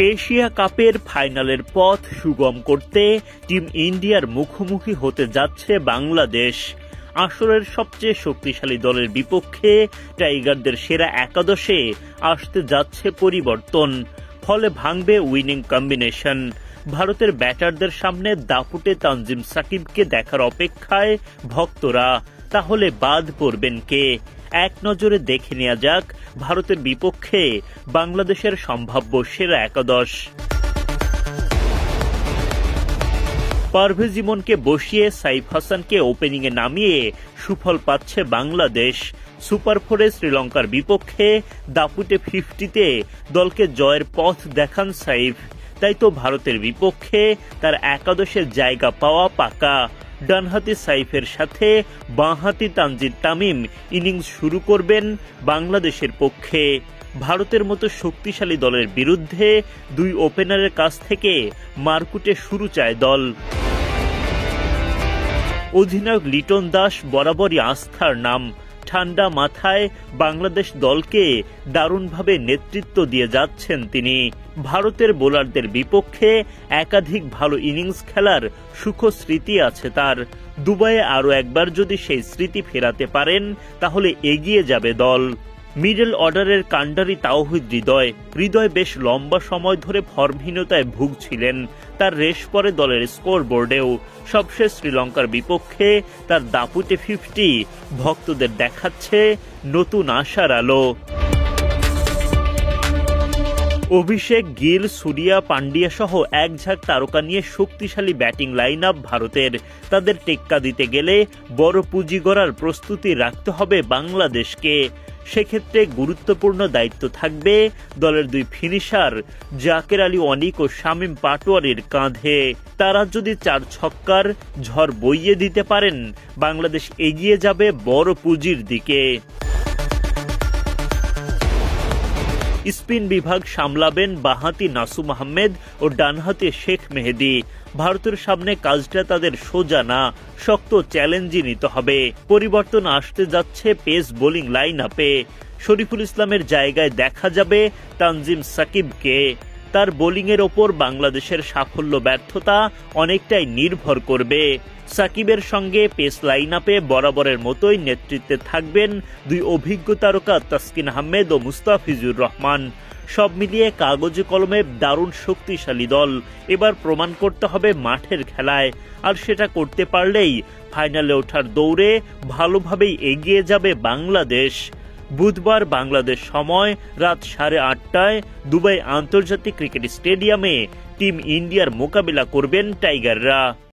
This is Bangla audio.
এশিয়া কাপের ফাইনালের পথ সুগম করতে টিম ইন্ডিয়ার মুখোমুখি হতে যাচ্ছে বাংলাদেশ। আসরের সবচেয়ে শক্তিশালী দলের বিপক্ষে টাইগারদের সেরা একাদশে আসতে যাচ্ছে পরিবর্তন, ফলে ভাঙবে উইনিং কম্বিনেশন। ভারতের ব্যাটারদের সামনে দাপুটে তানজিম সাকিবকে দেখার অপেক্ষায় ভক্তরা। তাহলে বাদ পড়বেন কে? এক নজরে দেখে নেওয়া যাক ভারতের বিপক্ষে বাংলাদেশের সম্ভাব্য সেরা একাদশ। পারভেজ ইমনকে বসিয়ে সাইফ হাসানকে ওপেনিংয়ে নামিয়ে সুফল পাচ্ছে বাংলাদেশ। সুপার ফোরে শ্রীলঙ্কার বিপক্ষে দাপুটে 50-তে দলকে জয়ের পথ দেখান সাইফ। তাই তো ভারতের বিপক্ষে তার একাদশে জায়গা পাওয়া পাকা। ডানহাতি সাইফের সাথে বাঁহাতি তানজিদ তামিম ইনিংস শুরু করবেন বাংলাদেশের পক্ষে। ভারতের মতো শক্তিশালী দলের বিরুদ্ধে দুই ওপেনারের কাছ থেকে মারকুটে শুরু চায় দল। অধিনায়ক লিটন দাস বরাবরই আস্থার নাম। ঠান্ডা মাথায় বাংলাদেশ দলকে দারুণভাবে নেতৃত্ব দিয়ে যাচ্ছেন তিনি। ভারতের বোলারদের বিপক্ষে একাধিক ভালো ইনিংস খেলার সুখ স্মৃতি আছে তার। দুবাইয়ে আরও একবার যদি সেই স্মৃতি ফেরাতে পারেন তাহলে এগিয়ে যাবে দল। মিডল অর্ডারের কাণ্ডারি তাওহিদ হৃদয় বেশ লম্বা সময় ধরে ফর্মহীনতায় ভুগছিলেন। তার রেশ পরে দলের স্কোরবোর্ডেও। সবশেষ শ্রীলঙ্কার বিপক্ষে তার দাপুটে 50 ভক্তদের দেখাচ্ছে নতুন আশার আলো। অভিষেক, গিল, সুরিয়া, পান্ডিয়া সহ এক ঝাঁক তারকা নিয়ে শক্তিশালী ব্যাটিং লাইন আপ ভারতের। তাদের টেক্কা দিতে গেলে বড় পুঁজি গড়ার প্রস্তুতি রাখতে হবে বাংলাদেশকে। সেক্ষেত্রে গুরুত্বপূর্ণ দায়িত্ব থাকবে দলের দুই ফিনিশার জাকের আলী অনিক ও শামীম পাটোয়ারির কাঁধে। তারা যদি 4 ছক্কার ঝড় বইয়ে দিতে পারেন, বাংলাদেশ এগিয়ে যাবে বড় পুঁজির দিকে। স্পিন বিভাগ সামলাবেন বাঁহাতি নাসুম আহমেদ ও ডানহাতি শেখ মেহেদী। ভারতের সামনে কাজটা তাদের সোজা না, শক্ত চ্যালেঞ্জই নিতে হবে। পরিবর্তন আসতে যাচ্ছে পেস বোলিং লাইন আপে। শরীফুল ইসলামের জায়গায় দেখা যাবে তানজিম সাকিবকে। তার বোলিংয়ের ওপর বাংলাদেশের সাফল্য ব্যর্থতা অনেকটাই নির্ভর করবে। সাকিবের সঙ্গে পেস লাইন আপে বরাবরের মতোই নেতৃত্বে থাকবেন দুই অভিজ্ঞ তারকা তাসকিন আহমেদ ও মুস্তাফিজুর রহমান। সব মিলিয়ে কাগজে কলমে দারুণ শক্তিশালী দল। এবার প্রমাণ করতে হবে মাঠের খেলায়, আর সেটা করতে পারলেই ফাইনালে ওঠার দৌড়ে ভালোভাবেই এগিয়ে যাবে বাংলাদেশ। বুধবার বাংলাদেশ সময় রাত 8:30টায় দুবাই আন্তর্জাতিক ক্রিকেট স্টেডিয়ামে টিম ইন্ডিয়ার মোকাবিলা করবেন টাইগাররা।